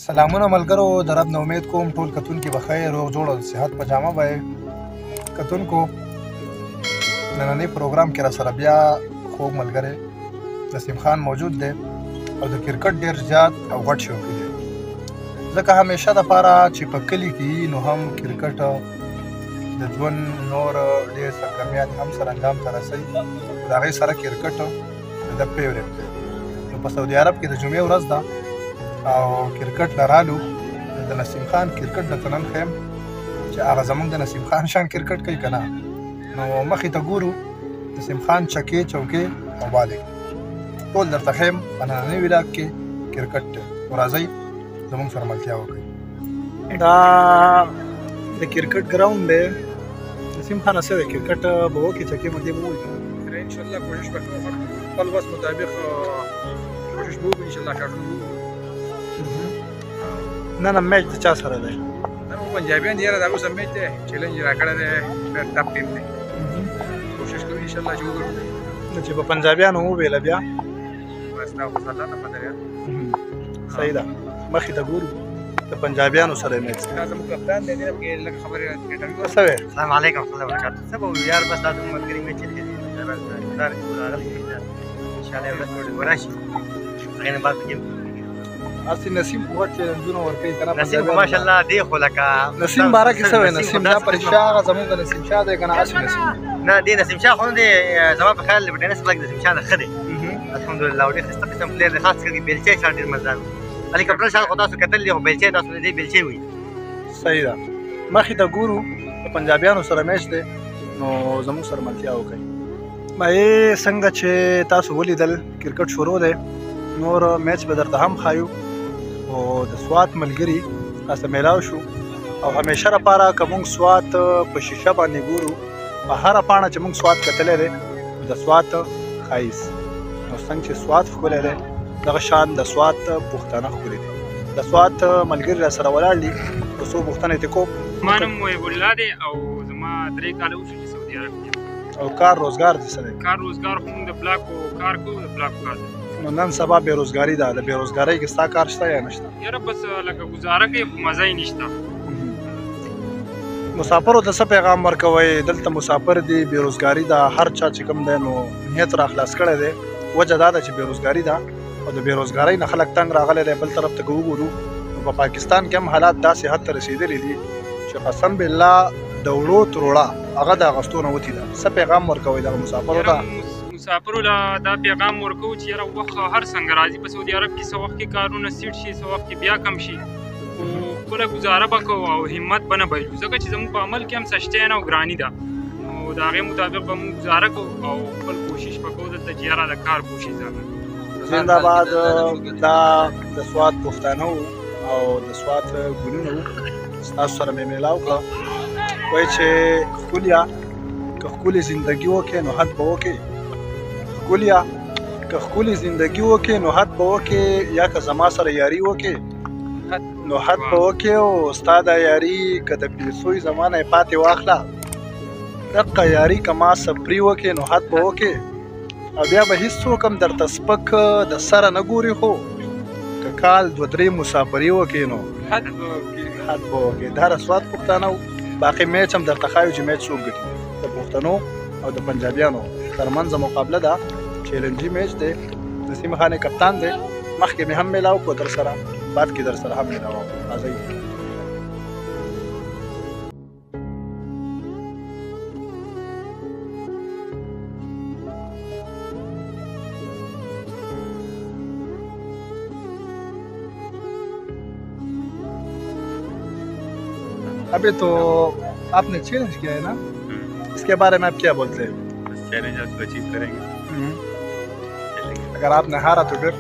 سلامونه ملګرو، د رب نه امید کوم ټول کتونکي به خیر روغ جوړ او صحت په جامه به کتونکو نننی پروګرام کې را سره بیا خوږ ملګری نسیم خان موجود دی او د کرکټ ډېر زیات او غټ شوقي دی. ځکه همیشه دپاره چې په کلي کې نو هم کرکټ د ژوند نور ډېر سرګرمیات هم سره انجام ته رسوي. د هغې سره کرکټ د فیورټ دی. نو په سعودي عرب کې د جمعې ورځ ده او کرکټ لرالو د نسیم خان کرکټ درته نن ښیم چې هغه زموږ د نسیم خان شان کرکټ کوي که نه. نو مخې ته ګورو نسیم خان چکې چوکې او بالې ټول درته ښیم په ننني ولاګ کې کرکټ دی. نو راځئ زموږ سره ملتیا وکړئ. دا د کرکټ ګراوند دی. نسیم خان څه دی کرکټ به وکړي چکې مکې به ووایي انشاءالله کوشش به کوو خپل وس مطابق کوشش به وکړو انشاءالله کار کوو. نن میچ د چا سره دی؟ نن مو پنجابیان دی یاره دا اوس هم میچ دی چیلنج یې راکړی دی ډېر ټف ټیم دی. کوشش کوو انشاءالله چې وګورو چې په پنجابیانو وویله بیا بس دا خو الله ته پته ده. صحیح ده مخې ته ګورو د پنجابیانو سره میچ دا زموږ کپتان دی دې کې لږ خبرې انټرویو څه وی؟ السلام علیکم ورحمۃ اللہ وبرکاتہ. څه به یار بس دا زموږ ملګري میچ دی ان شاء الله ورشي هغې نه بعد ګیم هسې نسیم خو غټ چیلنجونه ورکوي که نه نسیم خو ماشاءالله دی خو لکه نسیم باره کې څه وی؟ نسیم دا پر شا هغه زموږ د نسیم شاه دی که نه هسې نسیم نه دی نسیم شاه خو نه دی زما په خیال په ټینس کې نسیم شاه نه ښه دی الحمدلله او ډېر ښایسته قسم پلیر دی خاص کر بیلچې سره ډېر مزدار علي کپټن شاه خو تاسو کتلي خو بیلچې تاسو نه دی بیلچې وي. صحیح ده مخې ته ګورو د پنجابیانو سره میچ دی نو زموږ سره ملتیا وکړئ. څنګه چې تاسو ولیدل کرکټ شروع دی نور میچ به درته هم ښایو او د سوات ملګري تاسو میلاو شو او همیشه لپاره که موږ سوات په شیشه باندې ګورو په هره پاڼه چې موږ سوات کتلی دی د سوات ښایست نو څنګه چې سوات ښکلی دی دغه شان د سوات پښتانه ښکلي دي. د سوات ملګري را سره ولاړ دي په څو پوښتنې ترې کوم. زما نوم محب الله دی او زما 3 کاله وشو چې سعودي عرب کې او کار روزګار دې څه دی؟ کار روزګار خو موږ د بلاکو کار کوو د بلاکو کار دی. نو نن سبا بېروزګاري ده د بېروزګارۍ کې ستا کار شته یا نشته؟ یاره بس لکه ګزاره کوي خو مزه یې نشته. مسافرو ته څه پیغام ورکوئ؟ دلته مسافر دي بېروزګاري ده هر چا چې کوم دی نو نیت را خلاص کړی دی وجه دا ده چې بېروزګاري ده او د بېروزګارۍ نه خلک تنګ راغلی دی. بل طرف ته که وګورو نو په پاکستان کې هم حالات داسې حد ته رسېدلي دي چې قسم بالله د وړو تر وړه هغه د اغوستو نه وتې ده. څه پیغام ورکوئ دغه مسافرو ته؟ مسافرو له دا پیغام ورکوو چې یاره وخت هر څنګه راځي په سعودي عرب کې څه وخت کې کارونه سیټ شي څه وخت کې بیا کم شي خو خپله ګزاره به کوو او همت به نه بایلو ځکه چې زموږ په عمل کې هم سشتۍ نه او ګراني ده نو د هغې مطابق به موږ ګزاره کوو او خپل کوشش به کوو دلته چې یاره د کار کوشش زنده‌باد. دا د سوات پښتانه او د سوات ګلونه وو ستاسو سره مې میلاو کړه. وایي چې ښکلیا که ښکلې زندګي وکړې نو حد به وکړې ښکلیا که ښکلې زندګي وکړې نو حد به وکړې یا که زما سره یاري وکړې نو حد به وکړې او ستا دا یاري که د پیسوی زما نه یې پاتې واخله دقه یاري که ما صبري وکړې نو حد به وکړې او بیا به هېڅوک هم درته سپک د سره نه ګوري خو که کال 2-3 مسافري وکړې نو حد به وکړې. دا د سوات پښتانه وو. باقي میچ هم درته ښایو چې میچ څوک ګټي. د پښتنو او د پنجابیانو ترمنځ مقابله ده چیلنجي میچ دی. نسیم خان کپتان دی مخکې مې هم میلاو کړو در سره بعد کې در سره هم میلاو راځئ. अभी तो आपने चैलेंज किया है ना इसके बारे में आप क्या बोलते हैं? चैलेंज आपको अचीव करेंगे अगर आपने हारा तो फिर